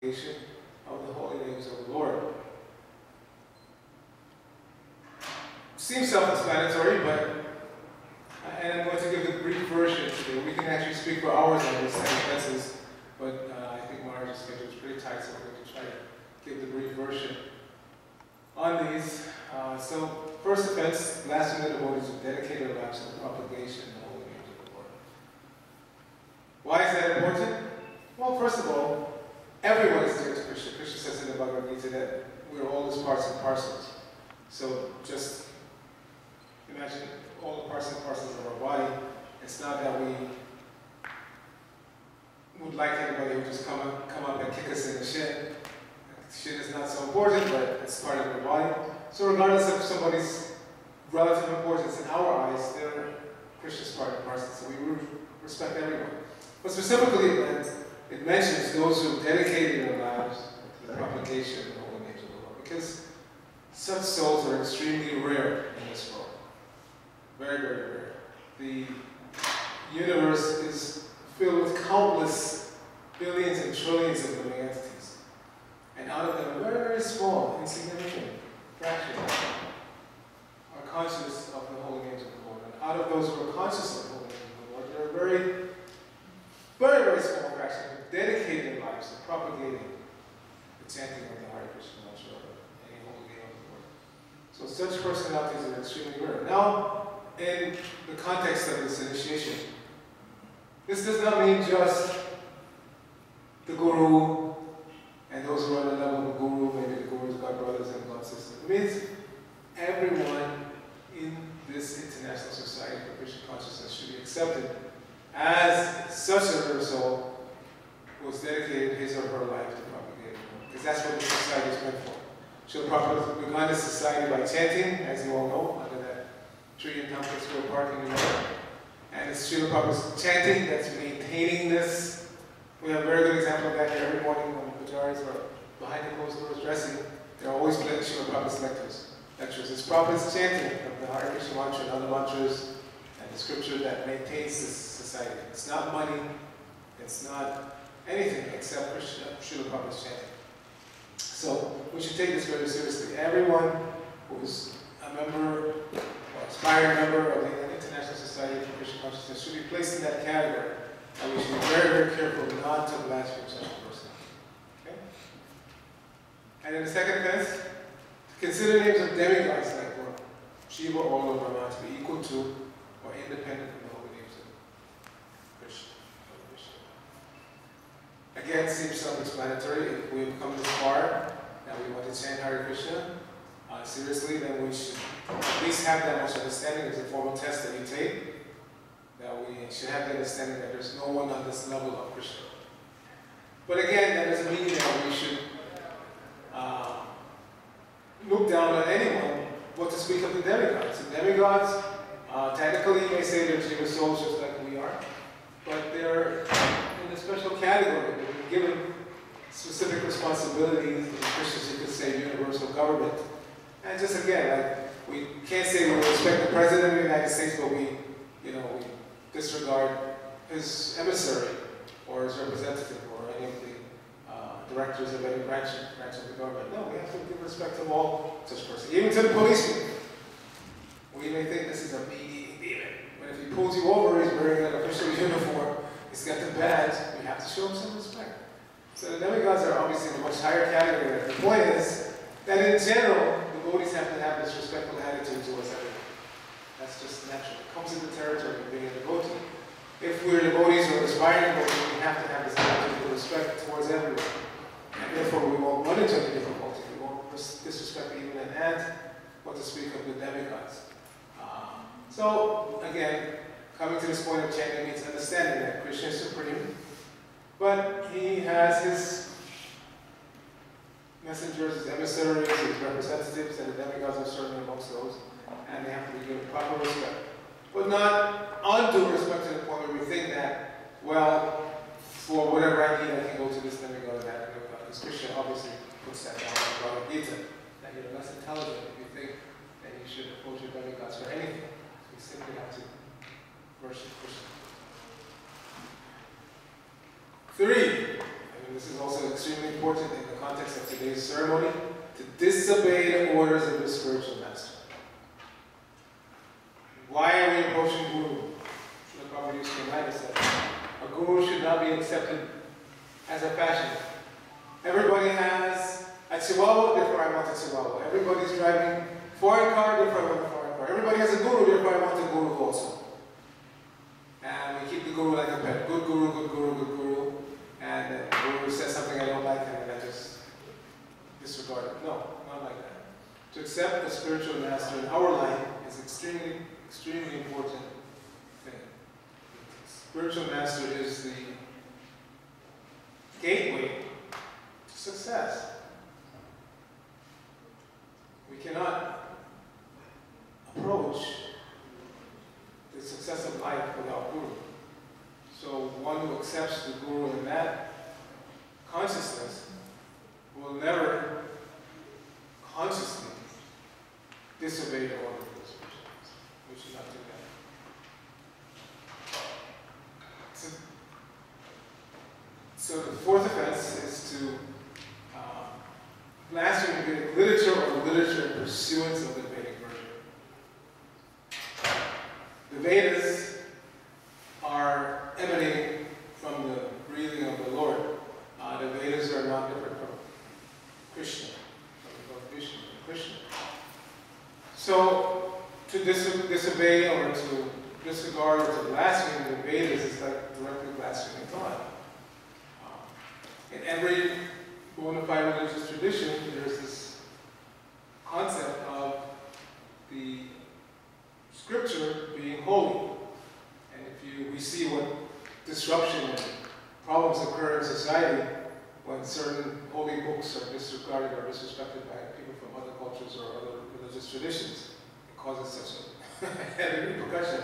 of the holy names of the Lord. Seems self-explanatory, and I'm going to give the brief version today. We can actually speak for hours on these sentences, but I think Marge's schedule is pretty tight, so we're going to try to give the brief version on these. So, first offense, blasphemy of the devotees who dedicate their lives to the propagation of the holy names of the Lord. Why is that important? Well, first of all, everyone is dear to Krishna. Krishna says in the Bhagavad Gita that we're all his parts and parcels. So just imagine all the parts and parcels of our body. It's not that we would like anybody who just come up and kick us in the shin. Shin is not so important, but it's part of our body. So regardless of somebody's relative importance in our eyes, they're Krishna's part and parcel. So we respect everyone. But specifically, it mentions those who dedicated their lives to the propagation of the holy names of the Lord, because such souls are extremely rare in this world. Very, very rare. The universe is filled with countless billions and trillions of living entities. And out of them, a very, very small, insignificant fraction are conscious of the holy names of the Lord. And out of those who are conscious of the holy names of the Lord, there are very, very, very small fraction who dedicate their lives to propagating the chanting of the Hare Krishna mantra or any holy name of the Lord. So such personalities are extremely rare. Now, in the context of this initiation, this does not mean just the Guru and those who are on the level of the Guru, maybe the Guru's godbrothers and godsisters. It means everyone in this international society for Krishna consciousness should be accepted as such a rare soul who has dedicated his or her life to propagate it. Because that's what the society is meant for. Srila Prabhupada began this society by chanting, as you all know, under that tree in Temple Square Park in New York. And it's Srila Prabhupada's chanting that's maintaining this. We have a very good example of that here every morning when the pujaris are behind the closed doors dressing. They're always playing Srila Prabhupada's lectures. It's Prabhupada's chanting of the Hare Krishna mantra and other mantras and the scripture that maintains this society. It's not money, it's not anything except Srila Prabhupada's chanting. So we should take this very seriously. Everyone who's a member or aspiring member of the International Society for Krishna Consciousness should be placed in that category. And we should be very, very careful not to blaspheme such a person. Okay? And in the second offense, to consider names of demigods like Shiva or Lord Brahma to be equal to or independent from the holy names of Krishna. Again, seems self-explanatory. If we've come this far and we want to chant Hare Krishna seriously, then we should at least have that much understanding. There's a formal test that we take, that we should have the understanding that there's no one on this level of Krishna. But again, that doesn't mean that we should look down on anyone, what to speak of the demigods. The demigods, technically you may say they're Jiva souls just like we are, but they're in a special category. They've been given specific responsibilities, in Christians you could say universal government. And just again, like, we can't say we respect the President of the United States, but we disregard his emissary or his representative or any of the directors of any branch of the government. No, we have to give respect to all such persons, even to the policeman. We may think this is a mean demon, but if he pulls you over, he's wearing an official uniform, he's got the badge, we have to show him some respect. So the demigods are obviously in a much higher category. The point is that in general, devotees have to have this respectful attitude towards everyone. That's just natural. It comes with the territory of being a devotee. If we're devotees or aspiring devotees, we have to have this attitude of respect towards everyone. And therefore we won't run into any difficulty. We won't disrespect even an ant, what to speak of the demigods. So again, coming to this point of chanting means understanding that Krishna is supreme, but he has his messengers, his emissaries, his representatives, and the demigods are certainly amongst those, and they have to be given proper respect. But not undue respect to the point where we think that, well, for whatever I need, I can go to this demigod and that demigod. Because Krishna obviously puts that down in the Bhagavad Gita, that you're less intelligent if you think that you should approach your demigods for anything. So we simply have to worship Krishna. 3. and this is also extremely important in the context of today's ceremony, to disobey the orders of the spiritual master. Why are we approaching Guru? The Prabhupada used to remind us that a Guru should not be accepted as a fashion. Everybody has a Chihuahua, therefore I want a Chihuahua. Everybody's driving foreign car, therefore I want a foreign car. Everybody has a Guru, therefore I want a Guru also. And we keep the Guru like a pet. Good Guru, good Guru, good Guru. And the Guru says something I don't like and I just disregard it. No, not like that. To accept the spiritual master in our life is extremely, extremely important thing. Spiritual master is the gateway to success. We cannot approach the success of life without Guru. So one who accepts the Guru in that consciousness will never consciously disobey the order of the spiritual master. We should not do that. So the fourth offense is to blaspheme Vedic literature or literature in pursuance of the Vedic virtue. The Vedas are emanating from the breathing of the Lord. The Vedas are not different from Krishna, from both Vishnu and Krishna. So to disobey or to disregard or to blaspheme the Vedas is like directly blaspheming God. In every bona fide religious tradition, there's this concept of the scripture being holy. And we see what disruption and problems occur in society when certain holy books are disregarded or disrespected by people from other cultures or other religious traditions. It causes such a heavy repercussion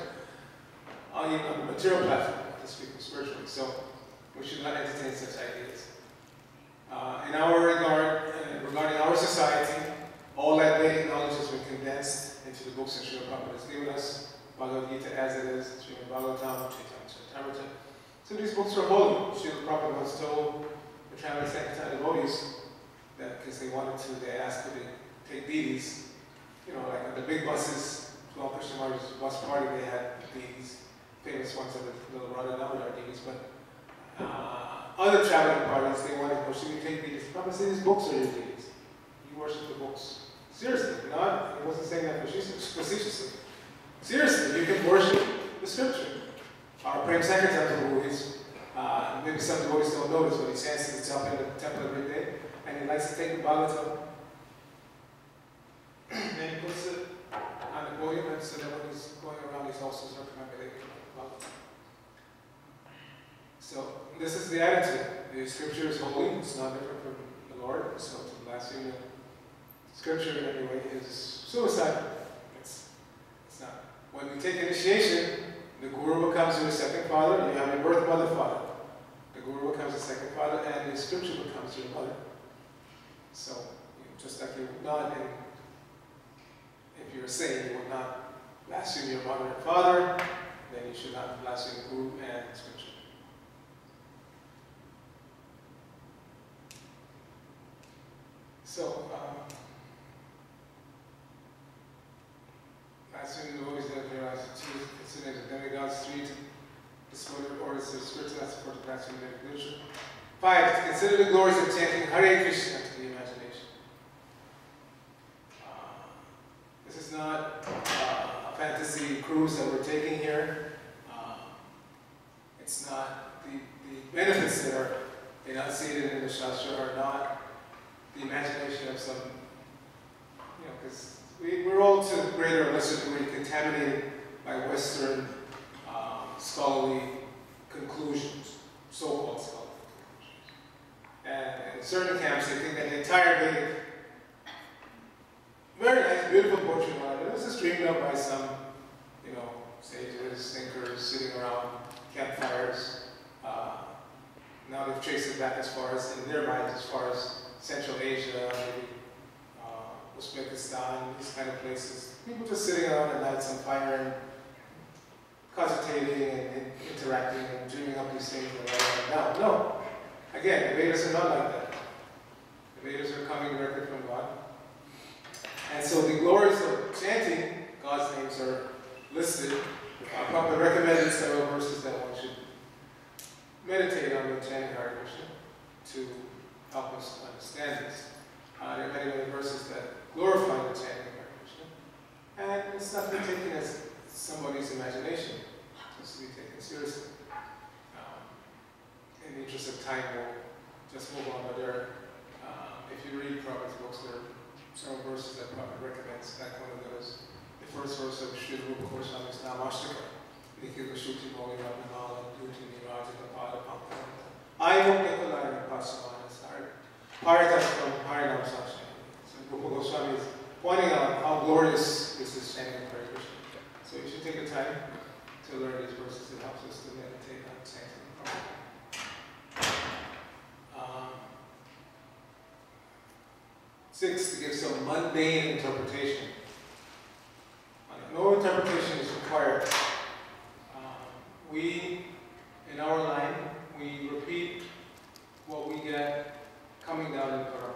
on the material platform, not to speak of spiritually. So we should not entertain such ideas. In our regard, regarding our society, all that Vedic knowledge has been condensed into the books that Srila Prabhupada has given us, Bhagavad Gita as it is, Srimad Bhagavatam, Chaitanya Charitamrita. So these books are holy. Srila Prabhupada once told the traveling Sankirtan devotees that because they asked could they take deities, like on the big buses, 12 Krishna Maharaj's bus party, they had deities, famous ones of the little Radha Damodar deities, but other traveling parties, they wanted to know, should we take deities? Prabhupada said, these books are your deities. You worship the books. Seriously, he wasn't saying that facetiously. Seriously, you can worship the scripture. Our Prem Sankirtan devotees, maybe some devotees don't notice, but he chances himself in the temple every day, and he likes to take the Bhagavatam, and he puts it on the podium, and so that when he's going around, he's also circumambulating the Bhagavatam. So, this is the attitude. The scripture is holy, it's not different from the Lord, so to blaspheme the scripture in any way is suicide. It's not. When we take initiation, the Guru becomes your second father, and you have your birth mother father. The Guru becomes the second father, and the scripture becomes your mother. So, just like you would not, if you're a saint, you would not blaspheme your mother and father, then you should not blaspheme the Guru and scripture. So, blasphemy the always that there are two considered as demigods, 3 to disorder orders of spiritual and support the blasphemy of literature. 5, to consider the glories of chanting Hare Krishna to the imagination. This is not a fantasy cruise that we're taking here. It's not the benefits that are enunciated in the Shastra are not the imagination of some, because we're all to a greater or lesser degree contaminated by Western scholarly conclusions, so-called scholarly conclusions. And in certain camps, they think that the entire Vedic, very nice, beautiful portrait of it, was just dreamed up by some, sages, thinkers sitting around campfires. Now they've traced it back as far as, in their minds, as far as Central Asia, maybe Uzbekistan, these kind of places. People just sitting around at night on fire and cogitating and interacting and dreaming up these things. No. Again, the Vedas are not like that. The Vedas are coming directly from God. And so the glories of chanting God's names are listed. Prabhupada recommended several verses that one should meditate on when chanting Hare Krishna to help us understand this. There are many, many verses that glorify the chanting of Hare Krishna. And it's not to be taken as somebody's imagination. It's to be taken seriously. In the interest of time, we'll just move on. But if you read Prabhupada's books, there are several verses that Prabhupada recommends. Like one of those, the first verse of Sri Rupa Goswami's Namashtaka, Nikhil Shuti Moli Ratnamala, Duti Niraja Pada Pampamata. I hope that the line of Pasamana started. Haridas from Harinam Sashna. So Rupa Goswami is pointing out how glorious is this chanting of Hare Krishna. So you should take the time to learn these verses. It helps us to meditate on chanting properly. 6, to give some mundane interpretation. No interpretation is required. We, in our line, we repeat what we get coming down in Parampara.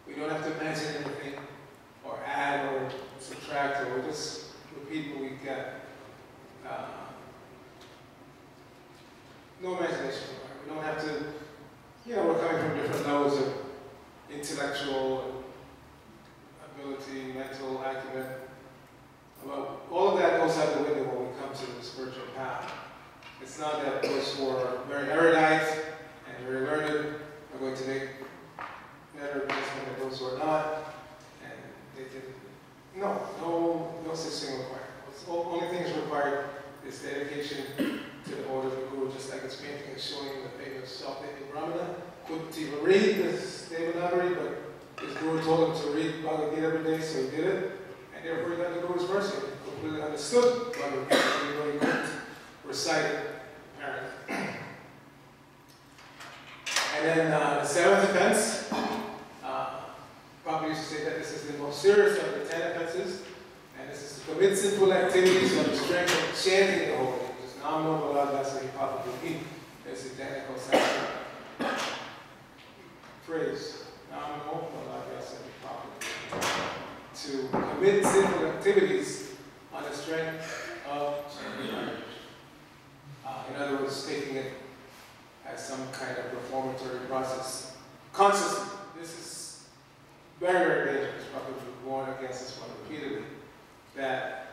We don't have to imagine anything, or add, or subtract, or we just repeat what we get. No imagination. We don't have to, we're coming from different levels of intellectual ability, mental acumen. Well, all of that goes out the window when we come to the spiritual path. It's not that those who are very erudite and very learned are going to make better advancement than those who are not. And they didn't. No such thing required. The only thing is required is dedication to the order of the Guru, just like this painting is showing the famous self-named Brahmana. Couldn't even read this Devanagari, but his Guru told him to read Bhagavad Gita every day, so he did it. And therefore he got the Guru's mercy. He completely understood Bhagavad Gita, even though he couldn't recite it, apparently. And then the 7th offense, Prabhupada used to say that this is the most serious of the 10 offenses, and this is to commit sinful activities on the strength of chanting the holy name. Just Namno Baladasa Hipapati. There's the technical Sanskrit phrase. Namno Baladasa Hipapati. To commit sinful activities on the strength of chanting Hare Krishna. In other words, taking it as some kind of reformatory process. Consciously. This is very, very dangerous. Probably warned against this one repeatedly. That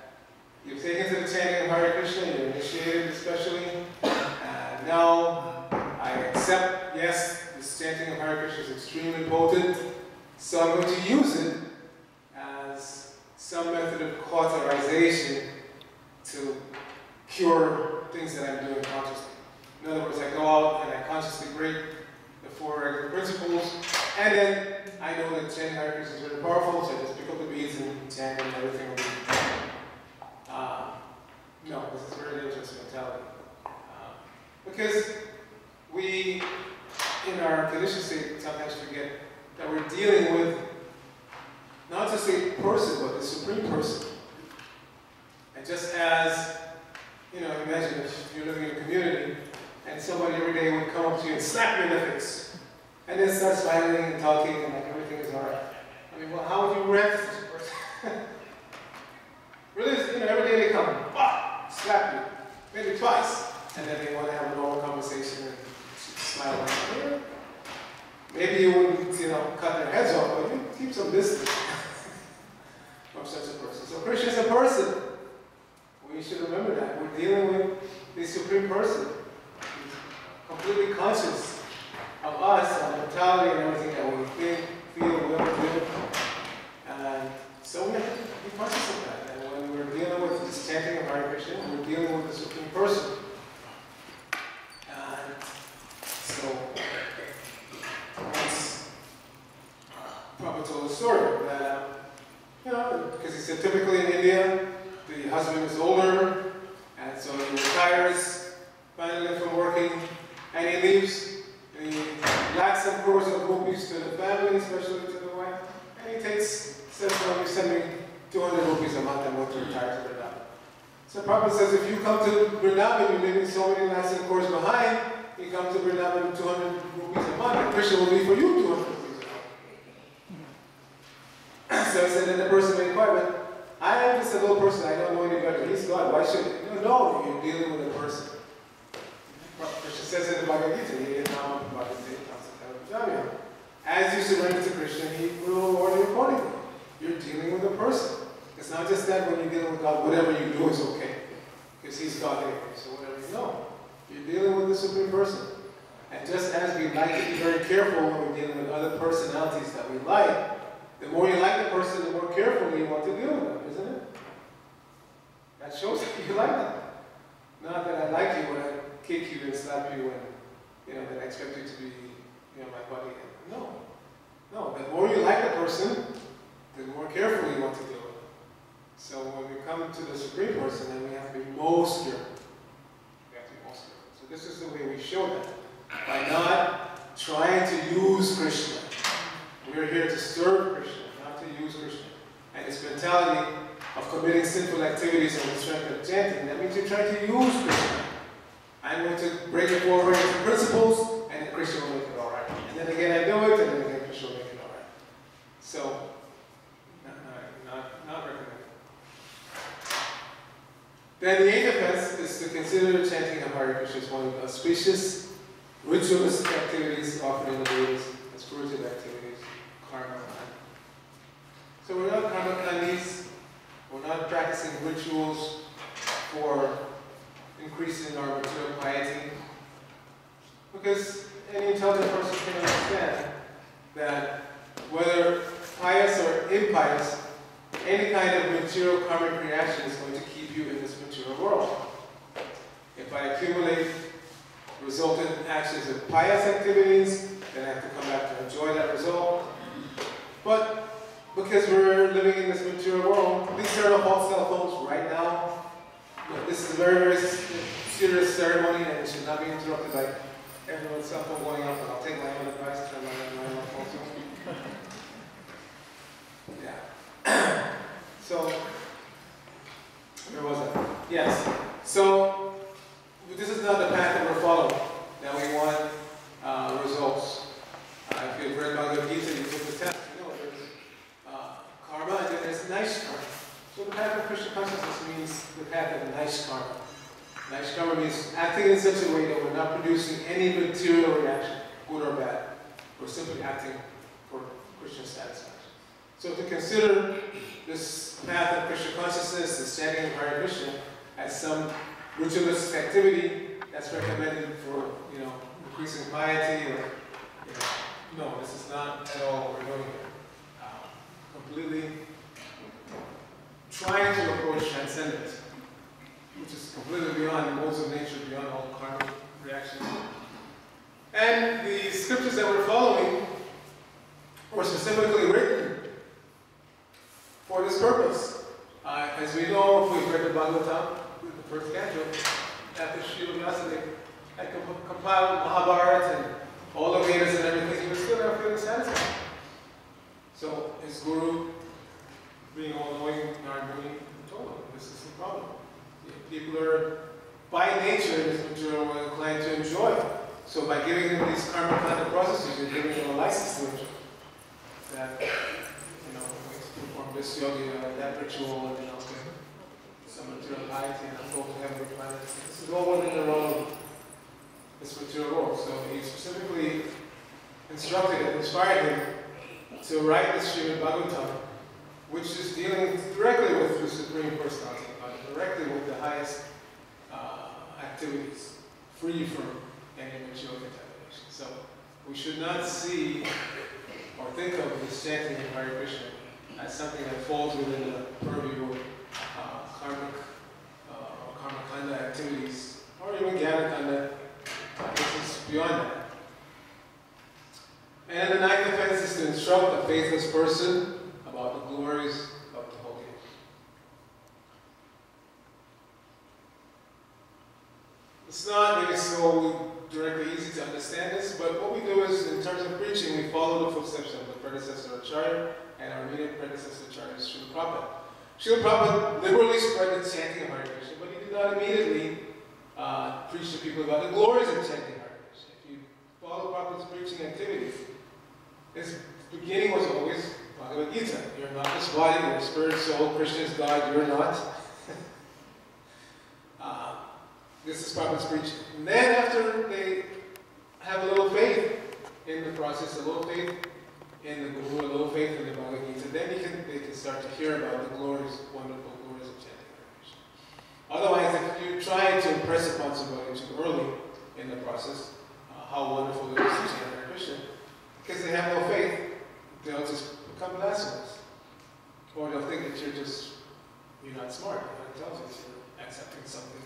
you've taken to the chanting of Hare Krishna, you're initiated especially, and now I accept, yes, this chanting of Hare Krishna is extremely potent, so I'm going to use it as some method of cauterization to cure things that I'm doing consciously. In other words, I go out and I consciously break the 4 regular principles, and then I know that chanting Hare Krishna is very powerful, so I just pick up the beads and chant and everything will be no, this is a very dangerous mentality. Because we, in our conditioned state, sometimes forget that we're dealing with not just a person, but the Supreme Person. And just as, imagine if you're living in a community and somebody every day would come up to you and slap you in the face, and then start smiling and talking and like everything is all right. I mean, well, how would you react to such a person? Really, every day they come, slap you, maybe twice, and then they want to have a normal conversation and smile like, yeah. Maybe you wouldn't, cut their heads off, but you keep some distance from such a person. So Krishna is a person. We should remember that. We're dealing with the Supreme Person. He's completely conscious of us, our mentality, and everything that we think, feel, will, do. And so we have to be conscious of that. And when we're dealing with this chanting of Hare Krishna, we're dealing with the Supreme Person. And so, once Prabhupada told a story that, because he said typically in India, the husband is older, and so he retires finally from working, and he leaves, and he lacks some crores of rupees to the family, especially to the wife, and he says, well, you send me 200 rupees a month, I'm going to retire to Vrindavan. So Prabhupada says, if you come to Vrindavan, you're leaving so many lakhs and crores behind, he comes to Vrindavan 200 rupees a month, and Krishna will be for you 200 rupees a month. So I said, and the person may inquire, but I am just a little person, I don't know any better. He's God, why should you? No, you're dealing with a person. Krishna says in the Bhagavad Gita, as you surrender to Krishna, he will reward you accordingly. You're dealing with a person. It's not just that when you're dealing with God, whatever you do is okay. Because he's God anyway, so whatever you know. You're dealing with the Supreme Person. And just as we like to be very careful when we're dealing with other personalities that we like, the more you like the person, the more carefully you want to deal with them, isn't it? That shows that you like them. Not that I like you when I kick you and slap you and, that I expect you to be, my buddy. No. No, the more you like the person, the more carefully you want to deal with them. So when we come to the Supreme Person, then we have to be most careful. We have to be most careful. So this is the way we show that. By not trying to use Krishna. We are here to serve Krishna, not to use Krishna. And this mentality of committing sinful activities on the strength of chanting, that means you're trying to use Krishna. I'm going to break the four oriented principles, and then Krishna will make it all right. And then again I do it, and then again Krishna will make it all right. So, not recommended. Then the eighth offense is to consider the chanting of Hare Krishna as one of the auspicious, ritualistic activities offered in the Vedas, as spiritual activities, karma. So we're not karma kandis, we're not practicing rituals for increasing our material piety, because any intelligent person can understand that whether pious or impious, any kind of material karmic reaction is going to keep you in this material world. If I accumulate resultant actions of pious activities, then I have to come back to enjoy that result. But because we're living in this material world, please turn off all cell phones right now. This is a very, very serious ceremony, and it should not be interrupted by everyone's cell phone going off. And I'll take my own advice, turn my own phone to. Yeah. So, where was I? Yes. So, this is not the path that we're following. That we want results. If you've read Bhagavad Gita, you took the test. There's karma and then there's nice karma. So the path of Krishna consciousness means the path of nice karma. Nice karma means acting in such a way that we're not producing any material reaction, good or bad. We're simply acting for Krishna satisfaction. So to consider this path of Krishna consciousness, the chanting of Hare Krishna, as some ritualistic activity that's recommended for, increasing piety, or, no, this is not at all what we're doing here. Completely trying to approach transcendence, which is completely beyond the modes of nature, beyond all karmic reactions. And the scriptures that we're following were specifically written for this purpose. As we know, if we've read the Bhagavatam, the first canto, after Srila Vyasadeva had compiled Mahabharata and all the Vedas and everything, he was still not feeling satisfied. So his guru, being all-knowing, Narada, told him, this is the problem. People are, by nature, in this material world, inclined to enjoy. So by giving them these karma-conduct processes, you're giving them a license to enjoy. That, perform this yoga, that ritual, and some material piety, and I'm going to heavenly planets. This is all within the realm of this material world. So he specifically instructed and inspired him to write this Srimad Bhagavatam, which is dealing directly with the Supreme Personality, directly with the highest activities, free from any material contamination. So we should not see or think of this chanting of Hare Krishna as something that falls within the purview of karmic or karmakanda activities, or even jnanakanda. This is beyond that. And the ninth offense is to instruct a faithless person about the glories of the Holy Name. It's not maybe so directly easy to understand this, but what we do is, in terms of preaching, we follow the footsteps of the predecessor Acharya and our immediate predecessor Acharya, Srila Prabhupada. Srila Prabhupada liberally spread the chanting of Hare Krishna, but he did not immediately preach to people about the glories of chanting Hare Krishna. all the Prabhupada's preaching activities, his beginning was always Bhagavad Gita. You're not this body, you're spirit, soul, Krishna is God, you're not. This is Prabhupada's preaching. And then after they have a little faith in the process, a little faith in the Guru, a little faith in the Bhagavad Gita, then they can start to hear about the glories, wonderful glories of chanting Hare Krishna. Otherwise, if you try to impress upon somebody too early in the process, how wonderful it is to chant Hare Krishna, because they have no faith, they'll just become blasphemous. Or they'll think that you're not smart, you're not intelligent, you're accepting something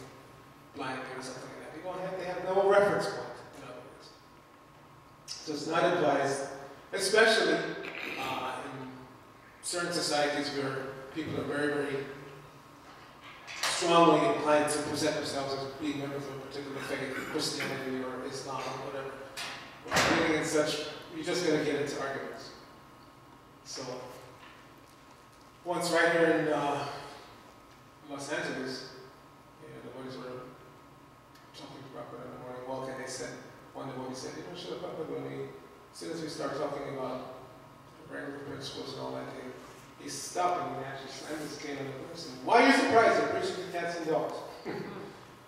blindly or something like that. They have no reference point, in other words. So it's not advised, especially in certain societies where people are very, very strongly inclined to present themselves as being members of a particular faith, Christianity or Islam or whatever. When dealing in such, you're just going to get into arguments. So, once right here in Los Angeles, the boys were talking to Prabhupada in the morning walk, and they said, one devotee said, Srila Prabhupada, as soon as we start talking about regular principles and all that, he stopped and he actually slammed his cane on the person. Why are you surprised? They're preaching to cats and dogs.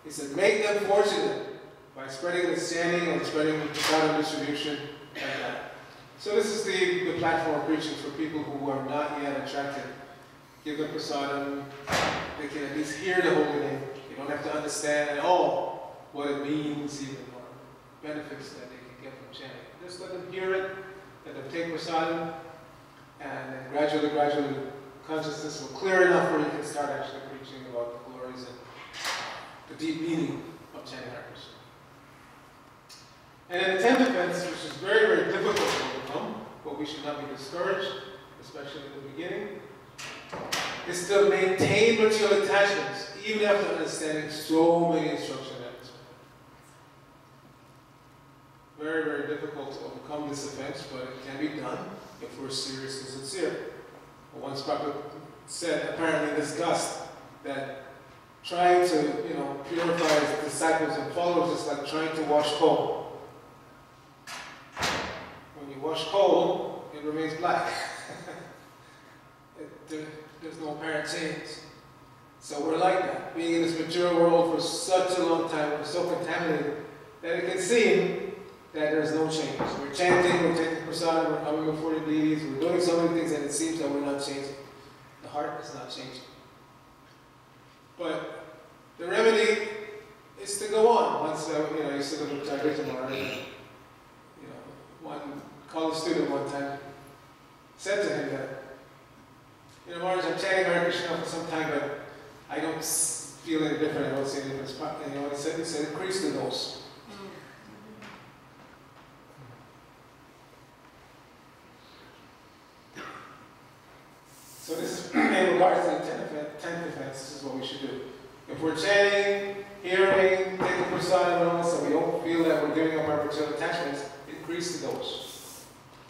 He said, make them fortunate by spreading the chanting and spreading the prasadam distribution like that. So this is the platform of preaching for people who are not yet attracted. Give them prasadam, they can at least hear the holy name. You don't have to understand at all what it means even, or benefits that they can get from chanting. Just let them hear it, let them take prasadam, and then gradually, consciousness will clear enough where you can start actually preaching about the glories and the deep meaning of chanting Hare Krishna. And in the 10th offense, which is very, very difficult to overcome, but we should not be discouraged, especially in the beginning, is to maintain material attachments, even after understanding so many instruction items. Very, very difficult to overcome this offense, but it can be done if we're serious and sincere. Once Prabhupada said, apparently in disgust, that trying to, purify his disciples and followers is like trying to wash coal. When you wash coal, it remains black. There's no apparent change. So we're like that, being in this material world for such a long time, we're so contaminated that it can seem that there's no change. We're chanting, we're taking prasadam, we're coming before the deities, we're doing so many things, and it seems that we're not changing. The heart is not changing. But the remedy is to go on. Once you sit up with Jagdish Maharaj, one college student one time said to him that, Maharaj, I'm chanting Hare Krishna for some time, but I don't feel any different. I don't see any difference. And what he said? He said, increase the dose. So this is, in regards to the 10th offense, this is what we should do. If we're chanting, hearing, taking prasadam and all this, and we don't feel that we're giving up our material attachments, increase the dose.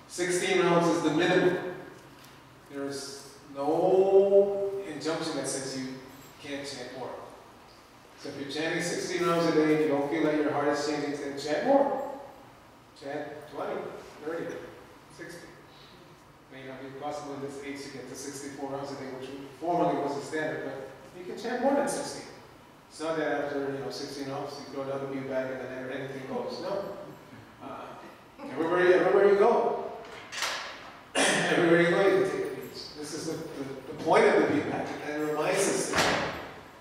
16 rounds is the minimum. There's no injunction that says you can't chant more. So if you're chanting 16 rounds a day and you don't feel like your heart is changing, then chant more. Chant 20, 30, 60. May not be possible in this age to get to 64 rounds a day, which formerly was the standard, but you can chant more than 60. It's not that after 16 rounds you throw another bead bag and then anything goes. No. Everywhere you go, everywhere you go, you can take the beads. This is the point of the bead bag, and it reminds us that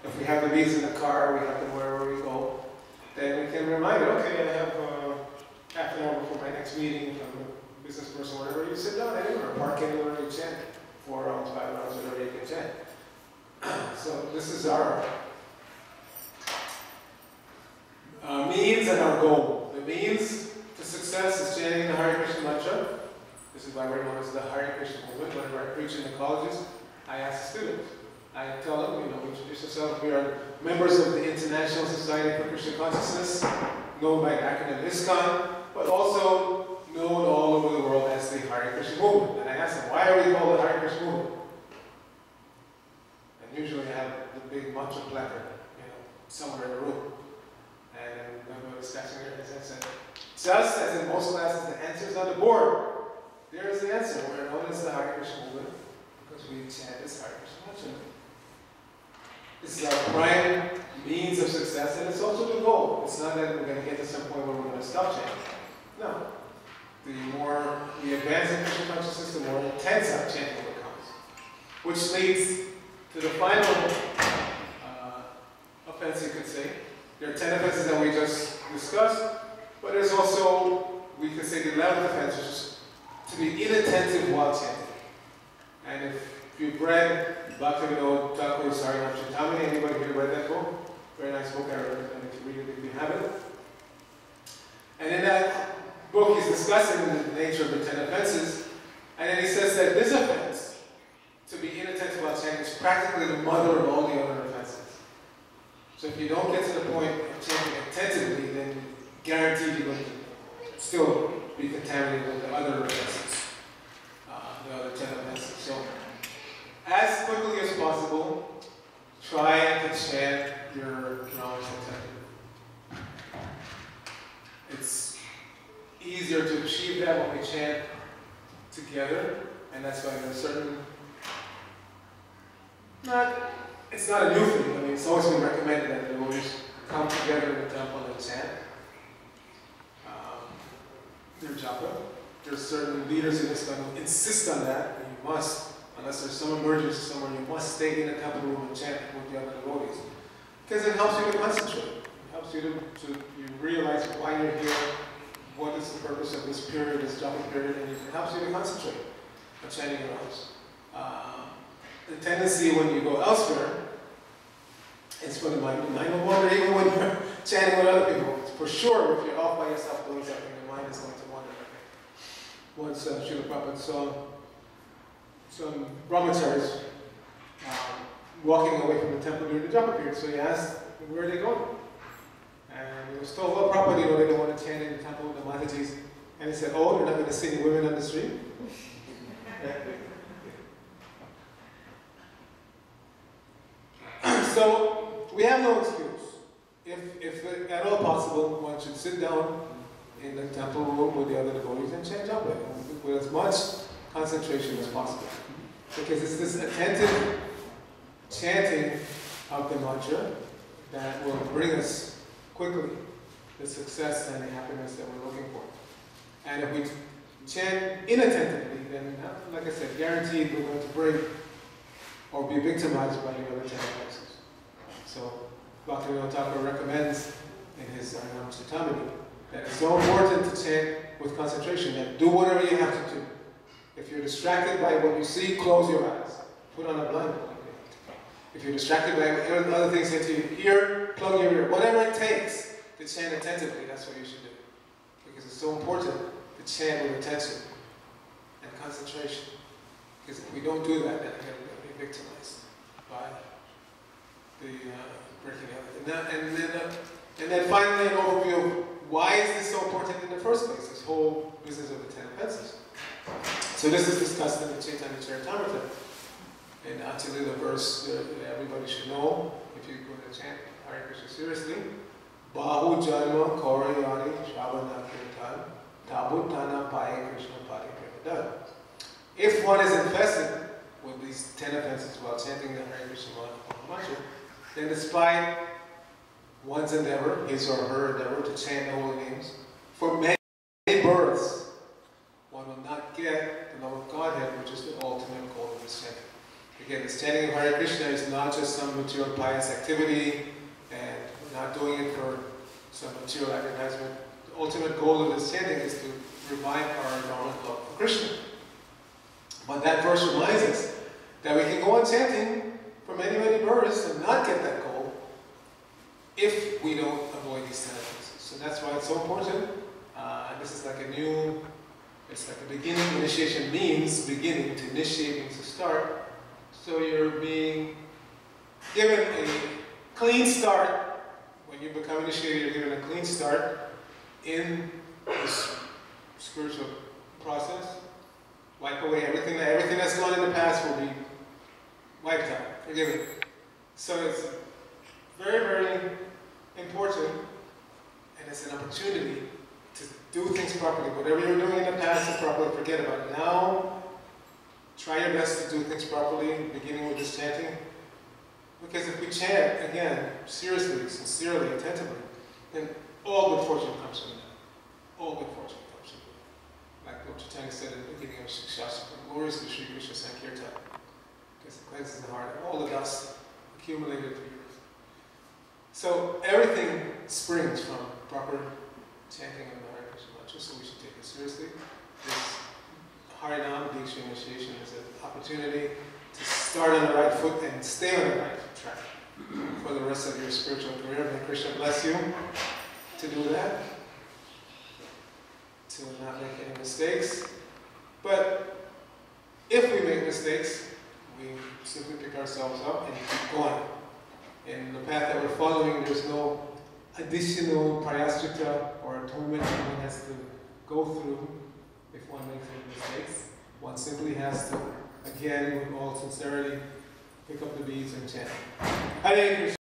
if we have the beads in the car, we have them wherever we go, then we can remind it, okay, I have half an hour before my next meeting. Business person, whatever, you sit down anywhere, park anywhere, you chant 4 rounds, 5 rounds, whatever you can chant. So this is our means and our goal. The means to success is chanting the Hare Krishna mantra. This is why we're known as the Hare Krishna movement. Whenever I preach in the colleges, I ask the students. I tell them, introduce yourself. We are members of the International Society for Krishna Consciousness, known by the acronym ISKCON, but also known all over the world as the Hare Krishna movement. And I ask them, why are we called the Hare Krishna movement? And usually I have the big mantra placard, somewhere in the room. And I remember discussing it, as I said, Just as in most classes, the answer is on the board. There is the answer. We're known as the Hare Krishna movement because we chant this Hare Krishna mantra. This is our prime means of success, and it's also the goal. It's not that we're going to get to some point where we're going to stop chanting. No. The more we advance in Krishna consciousness, the more intense our chanting becomes. Which leads to the final offense, you could say. There are 10 offenses that we just discussed, but there's also, we could say, the 11th offense, which is to be inattentive while chanting. And if you've read Bhaktivinoda Thakur's Saranam Chintamani, anybody here read that book? Very nice book, I recommend you to read it if you haven't. And in that book, he's discussing the nature of the 10 offenses, and then he says that this offense, to be inattentive while chanting, is practically the mother of all the other offenses. So if you don't get to the point of chanting attentively, then guaranteed you're going to still be contaminated with the other offenses, the other 10 offenses. So as quickly as possible, try to chant your drums attentively. It's easier to achieve that when we chant together, and that's why there's certain, it's not a new thing. I mean, it's always been recommended that the devotees come together in the temple and chant their japa. There's certain leaders in this who insist on that, and you must, unless there's some emergency somewhere, you must stay in the temple room and chant with the other devotees. Because it helps you to concentrate. It helps you to you realize why you're here, what is the purpose of this period, this japa period, and it helps you to concentrate on chanting your rounds. The tendency when you go elsewhere is for the mind will wander even when you're chanting with other people. For sure, if you're off by yourself doing something, your mind is going to wander. Once Srila Prabhupada saw some brahmacharis walking away from the temple during the japa period, so he asked, where are they going? And he was told, well, Prabhupada, they don't want to chant in the temple with the Matajis. And he said, oh, they're not going to see any women on the street? So, we have no excuse. If at all possible, one should sit down in the temple room with the other devotees and chant japa with as much concentration as possible. Because it's this attentive chanting of the mantra that will bring us quickly the success and the happiness that we're looking for. And if we chant inattentively, then, like I said, guaranteed we're going to break or be victimized by the other 10 offenses. So, Bhaktivinoda Thakur recommends in his Saranam Chintamani that it's so important to chant with concentration, that do whatever you have to do. If you're distracted by what you see, close your eyes. Put on a blindfold. If you're distracted by other things that you hear, plug your ear. Whatever it takes to chant attentively, that's what you should do. Because it's so important to chant with attention and concentration. Because if we don't do that, then we're going to be victimized by the breaking out. And then finally an overview of why is this so important in the first place, this whole business of the 10 offenses. So this is discussed in the Chaitanya Charitamrita. And actually the verse that everybody should know, if you're going to chant Hare Krishna seriously, Bahu Janma Kaurayani Shravana Kirtan Tabutana Paye Krishna Padi Premadan. If one is infested with these 10 offenses while chanting the Hare Krishna mantra, then despite one's endeavor, his or her endeavor to chant the holy names, for many births, one will not get the love of Godhead, which is the ultimate goal of this chanting. Again, this chanting of Hare Krishna is not just some material pious activity, and we're not doing it for some material advertisement. The ultimate goal of this chanting is to revive our dormant love for Krishna. But that verse reminds us that we can go on chanting for many, many births and not get that goal if we don't avoid these 10 offenses. So that's why it's so important. This is like it's like a beginning. Initiation means beginning, to initiate means to start. So you're being given a clean start. When you become initiated, you're given a clean start in this spiritual process. Wipe away everything that's gone in the past will be wiped out, forgiven. So it's very, very important, and it's an opportunity to do things properly. Whatever you were doing in the past improperly, forget about it. Now, try your best to do things properly, beginning with this chanting. Because if we chant, again, seriously, sincerely, attentively, then all good fortune comes from that. All good fortune comes from that. Like what Chaitanya said at the beginning of Shikshashtakam, glories to Sri Krishna Sankirtan. Because it cleanses the heart of all the dust accumulated through years. So everything springs from proper chanting of the Hare Krishna mantra, so we should take it seriously. This Harinam Diksha initiation is an opportunity to start on the right foot and stay on the right track for the rest of your spiritual career. May Krishna bless you to do that, to not make any mistakes. But if we make mistakes, we simply pick ourselves up and keep going. In the path that we're following, there's no additional prayaschita or atonement that one has to go through if one makes any mistakes. One simply has to, again, with all sincerity, pick up the beads and chant. Hare Krishna.